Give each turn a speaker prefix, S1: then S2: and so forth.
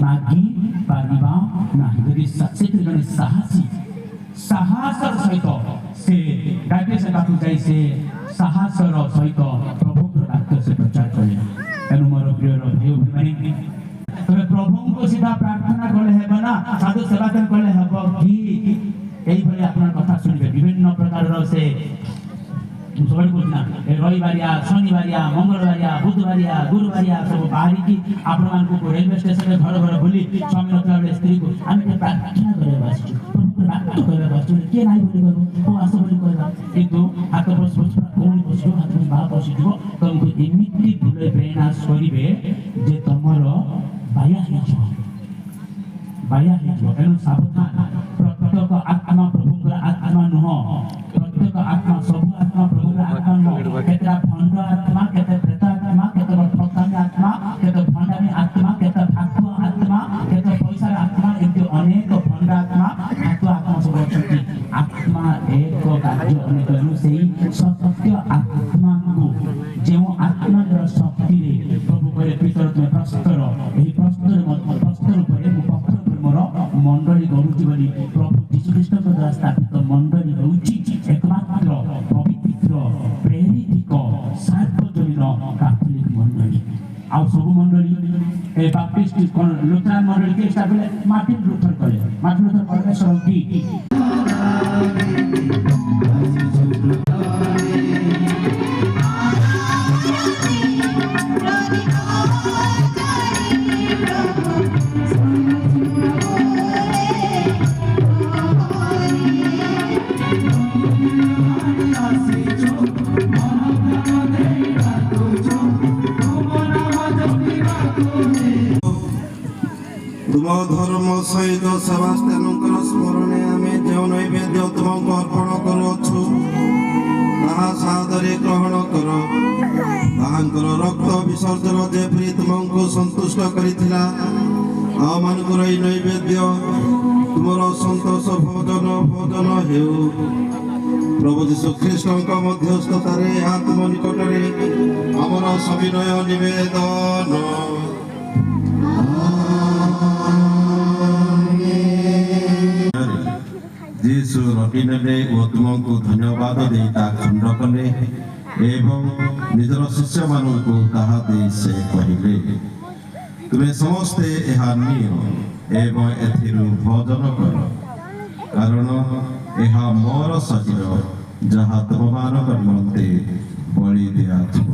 S1: ମାଗି ପାରିବା ନାହିଁ। ଯଦି ସେଥିରେ ଜଣେ ସାହସୀ ସାହସର ସହିତ ସେ ଡାକେ ସେ ପାଖକୁ ଯାଇ ସେ ସାହସର ସହିତ ପ୍ରଭୁଙ୍କର ବାକ୍ୟ ସେ ପ୍ରଚାର କଲେ। ତେଣୁ ମୋର ପ୍ରିୟର ଭାଇ ଭଉଣୀମାନେ, ତବେ ପ୍ରଭୁଙ୍କୁ ସିଧା ପ୍ରାର୍ଥନା କଲେ ହେବ ନା ସାଧୁ ସେବାଦନ କଲେ ହେବ କି? এইভাবে আপনার কথা শুনবে। বিভিন্ন প্রকারের সে সবাই বলছি না, রবিবারিয়া, শনিবারিয়া, মঙ্গলবারিয়া, বুধবারিয়া, গুরুবারিয়া সব বাহারিকি আপনার রেলওয়ে স্টেশনে ঘরে ঘরে বলি স্বামী রত্নাবের স্ত্রীকে আমি প্রার্থনা করে বসছি, বাক্য করে বসছি, কে নাই বলি কহব ও আস বলি কহবা, কিন্তু হাত বসব কোন বসব হাত বা বসিଯିବ তোমাকে এমিতি ভুলে প্রেরণাস করিবে যে তোমার বায়া হয়েଯିବ, বায়া হয়েଯିବ। তেଣୁ ସାବଧାନ। ପ୍ରତ୍ୟେକ ଆତ୍ମା ପ୍ରଭୁଙ୍କର ଆତ୍ମା ନୁହଁ। ପ୍ରତ୍ୟେକ ଆତ୍ମା ସବୁ ଆତ୍ମା ପ୍ରଭୁଙ୍କର ଆତ୍ମା ନୁହଁ। କେତେଟା ଭଣ୍ଡ ଆତ୍ମା, କେତେ ପ୍ରେତ ଆତ୍ମା, କେତେ ଠକାମୀ ଆତ୍ମା, କେତେ ଭଣ୍ଡାମୀ ଆତ୍ମା, କେତେ ଭାତୁଆ ଆତ୍ମା, କେତେ ପଇସାର ଆତ୍ମା, ଏମିତି ଅନେକ ଭଣ୍ଡ ଆତ୍ମା ଭାତୁଆ ଆତ୍ମା ସବୁ ଅଛନ୍ତି। ଆତ୍ମା ଏକ କାର୍ଯ୍ୟ ଅନେକ। ସେଇ ସତ୍ୟ ଆତ୍ମାକୁ ଯେଉଁ ଆତ୍ମାର ଶକ୍ତିରେ ପ୍ରଭୁ କହିଲେ ପିତର ତୁମେ ପ୍ରସ୍ତର, ଏହି ପ୍ରସ୍ତର ଉପରେ ମୁଁ ପଥର ଉପରେ ମୋର ମଣ୍ଡଳୀ କରୁଛି ବୋଲି ପ୍ରଭୁ ଯୀଶୁଖ୍ରୀଷ୍ଟଙ୍କ ଦ୍ୱାରା ସ୍ଥାପିତ ମଣ୍ଡଳୀ ହେଉଛି ଏକମାତ୍ର ପବିତ୍ର ପ୍ରେରିତ ସାର୍ବଜନୀନ କାଥୋଲିକ ମଣ୍ଡଳୀ। ଆଉ ସବୁ ମଣ୍ଡଳୀ ବାପ୍ଟିଷ୍ଟ ଲୁଥରାନ ମଣ୍ଡଳୀকে ସ୍ଥାପିତ ମାର୍ଟିନ ଲୁଥର କଲେ। ମାର୍ଟିନ ଲୁଥର ପରମେଶ୍ୱର କି
S2: तुम धर्म सहित सेबास्टियानଙ୍କର स्मरणे आमे जो नैवेद्य तुमको अर्पण करुछु ताहा सादरे ग्रहण कर। ताहांकर रक्त विसर्जन जेपरि तुमको संतुष्ट करिथिला आमानकर এই नैवेद्य तुमर संतोष भोजन हेउ। प्रभु जीशु ख्रीष्टଙ୍କ मध्यस्थतारे आत्म निकटरे आमर सविनय निवेदन। जीशु रटी नेले ओ तुमको धन्यवाद दे खंड कले एवं निजर शिष्य मानक ताहा दे से कहिले तुमे समस्ते एहा नियो एवं एथिरु भोजन कर, कारण एहा मोर शरीर जहा तुममानक निमंते बलि दियाजिव।